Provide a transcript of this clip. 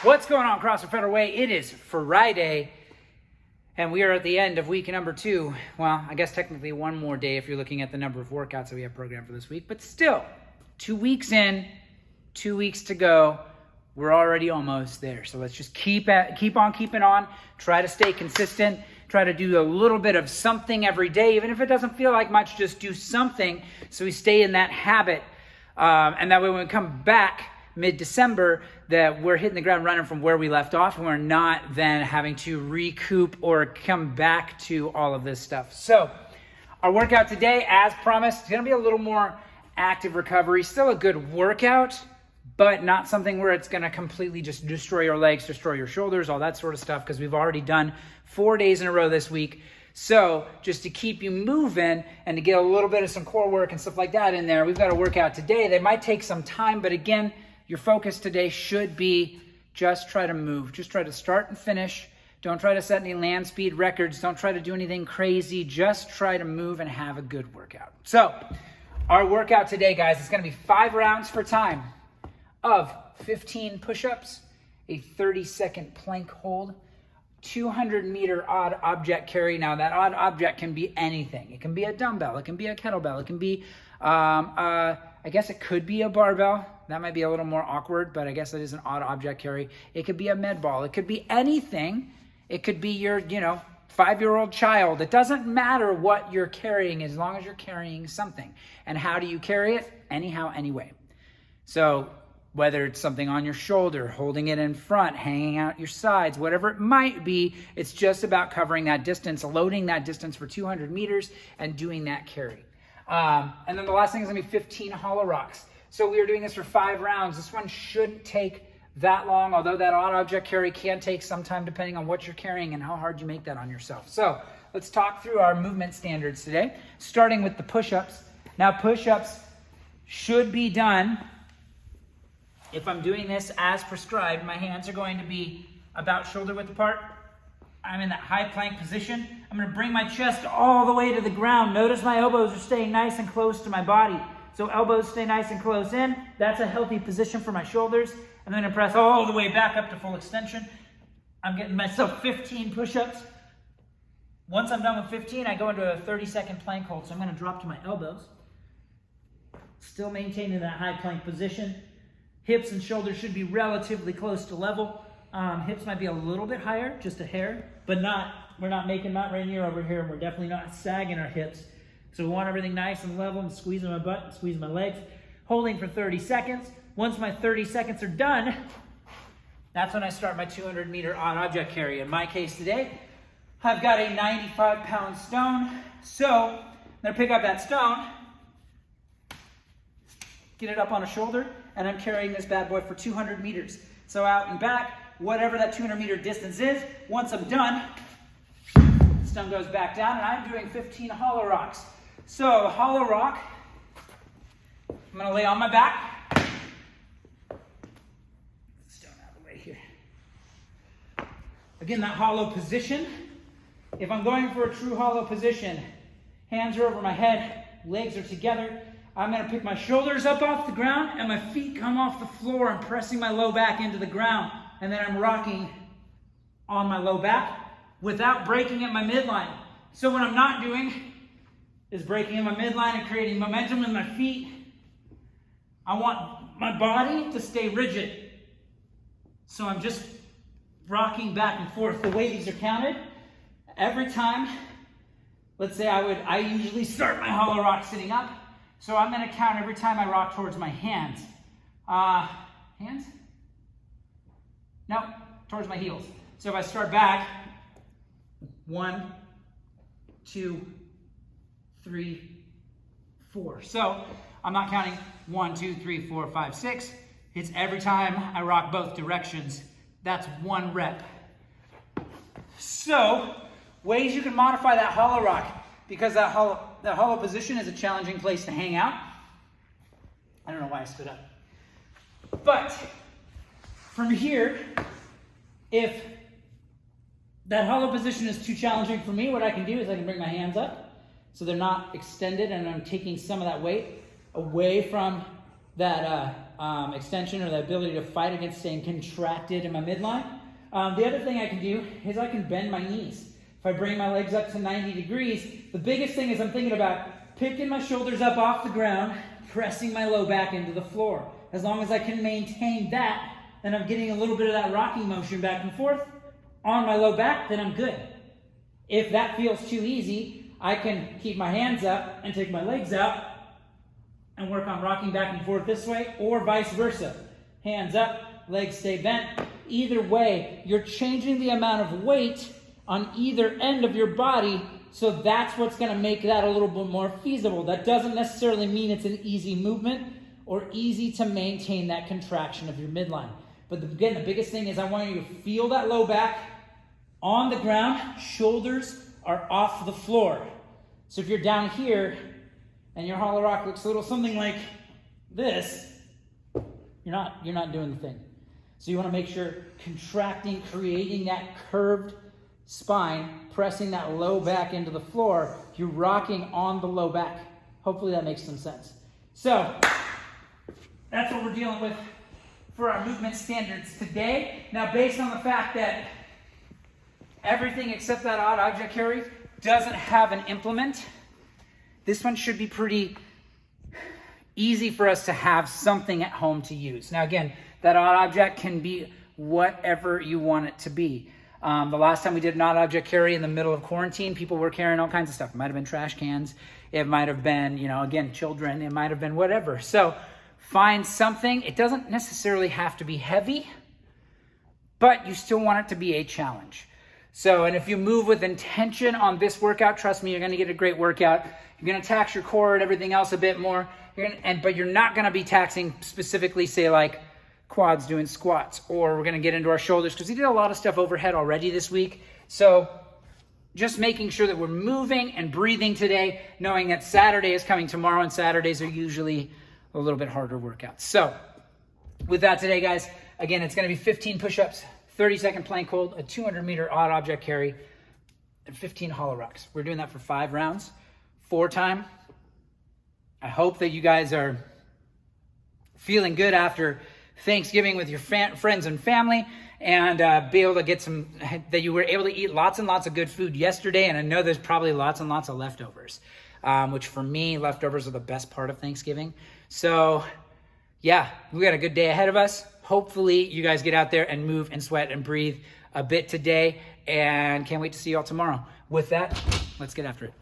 What's going on, CrossFit Federal Way? It is Friday, and we are at the end of week number 2. Well, I guess technically one more day if you're looking at the number of workouts that we have programmed for this week, but still, 2 weeks in, 2 weeks to go. We're already almost there. So let's just keep on keeping on. Try to stay consistent. Try to do a little bit of something every day. Even if it doesn't feel like much, just do something so we stay in that habit. And that way when we come back mid-December, that we're hitting the ground running from where we left off, and we're not then having to recoup or come back to all of this stuff. So our workout today, as promised, is going to be a little more active recovery. Still a good workout, but not something where it's going to completely just destroy your legs, destroy your shoulders, all that sort of stuff, because we've already done 4 days in a row this week. So just to keep you moving and to get a little bit of some core work and stuff like that in there, we've got a workout today. They might take some time, but again, your focus today should be just try to move. Just try to start and finish. Don't try to set any land speed records. Don't try to do anything crazy. Just try to move and have a good workout. So our workout today, guys, is going to be 5 rounds for time of 15 push-ups, a 30-second plank hold, 200-meter odd object carry. Now, that odd object can be anything. It can be a dumbbell. It can be a kettlebell. It can be, I guess it could be a barbell. That might be a little more awkward, but I guess it is an odd object carry. It could be a med ball. It could be anything. It could be your, 5-year-old child. It doesn't matter what you're carrying as long as you're carrying something. And how do you carry it? Anyhow, anyway. So whether it's something on your shoulder, holding it in front, hanging out your sides, whatever it might be, it's just about covering that distance, loading that distance for 200 meters and doing that carry. And then the last thing is going to be 15 hollow rocks. So we are doing this for 5 rounds. This one shouldn't take that long, although that odd object carry can take some time depending on what you're carrying and how hard you make that on yourself. So let's talk through our movement standards today, starting with the push-ups. Now, push-ups should be done, if I'm doing this as prescribed, my hands are going to be about shoulder width apart. I'm in that high plank position. I'm going to bring my chest all the way to the ground. Notice my elbows are staying nice and close to my body. So elbows stay nice and close in. That's a healthy position for my shoulders. And then I press all the way back up to full extension. I'm getting myself 15 push-ups. Once I'm done with 15, I go into a 30-second plank hold. So I'm going to drop to my elbows. Still maintaining that high plank position. Hips and shoulders should be relatively close to level. Hips might be a little bit higher, just a hair, but we're not making Mount Rainier over here, and we're definitely not sagging our hips. So we want everything nice and level. I'm squeezing my butt and squeezing my legs. Holding for 30 seconds. Once my 30 seconds are done, that's when I start my 200-meter odd object carry. In my case today, I've got a 95-pound stone. So I'm going to pick up that stone, get it up on a shoulder, and I'm carrying this bad boy for 200 meters. So out and back, whatever that 200-meter distance is, once I'm done, the stone goes back down, and I'm doing 15 hollow rocks. So hollow rock, I'm going to lay on my back. Stone out of the way here. Again, that hollow position. If I'm going for a true hollow position, hands are over my head, legs are together. I'm going to pick my shoulders up off the ground and my feet come off the floor. I'm pressing my low back into the ground. And then I'm rocking on my low back without breaking at my midline. So what I'm not doing is breaking in my midline and creating momentum in my feet. I want my body to stay rigid. So I'm just rocking back and forth. The way these are counted, every time, let's say I usually start my hollow rock sitting up. So I'm going to count every time I rock towards my hands. Hands? No, towards my heels. So if I start back, 1, 2, 3, 4. So I'm not counting 1, 2, 3, 4, 5, 6. It's every time I rock both directions. That's 1 rep. So ways you can modify that hollow rock, because that hollow position is a challenging place to hang out. I don't know why I stood up. But from here, if that hollow position is too challenging for me, what I can do is I can bring my hands up so they're not extended and I'm taking some of that weight away from that extension or the ability to fight against staying contracted in my midline. The other thing I can do is I can bend my knees. If I bring my legs up to 90 degrees, the biggest thing is I'm thinking about picking my shoulders up off the ground, pressing my low back into the floor. As long as I can maintain that, then I'm getting a little bit of that rocking motion back and forth on my low back, then I'm good. If that feels too easy, I can keep my hands up and take my legs out and work on rocking back and forth this way, or vice versa. Hands up, legs stay bent. Either way, you're changing the amount of weight on either end of your body, so that's what's going to make that a little bit more feasible. That doesn't necessarily mean it's an easy movement or easy to maintain that contraction of your midline. But again, the biggest thing is I want you to feel that low back on the ground, shoulders are off the floor. So if you're down here and your hollow rock looks a little something like this, you're not doing the thing. So you want to make sure contracting, creating that curved spine, pressing that low back into the floor, you're rocking on the low back. Hopefully that makes some sense. So that's what we're dealing with for our movement standards today. Now, based on the fact that everything except that odd object carry doesn't have an implement, this one should be pretty easy for us to have something at home to use. Now, again, that odd object can be whatever you want it to be. The last time we did an odd object carry in the middle of quarantine, people were carrying all kinds of stuff. It might have been trash cans. It might have been, again, children. It might have been whatever. So find something. It doesn't necessarily have to be heavy, but you still want it to be a challenge. So, and if you move with intention on this workout, trust me, you're going to get a great workout. You're going to tax your core and everything else a bit more. But you're not going to be taxing specifically, say, like quads doing squats, or we're going to get into our shoulders because we did a lot of stuff overhead already this week. So just making sure that we're moving and breathing today, knowing that Saturday is coming tomorrow, and Saturdays are usually a little bit harder workouts. So with that today, guys, again, it's going to be 15 push-ups, 30-second plank hold, a 200-meter odd object carry, and 15 hollow rocks. We're doing that for 5 rounds, 4 time. I hope that you guys are feeling good after Thanksgiving with your friends and family, and be able to get that you were able to eat lots and lots of good food yesterday. And I know there's probably lots and lots of leftovers, which for me, leftovers are the best part of Thanksgiving. So yeah, we got a good day ahead of us. Hopefully you guys get out there and move and sweat and breathe a bit today, and can't wait to see you all tomorrow. With that, let's get after it.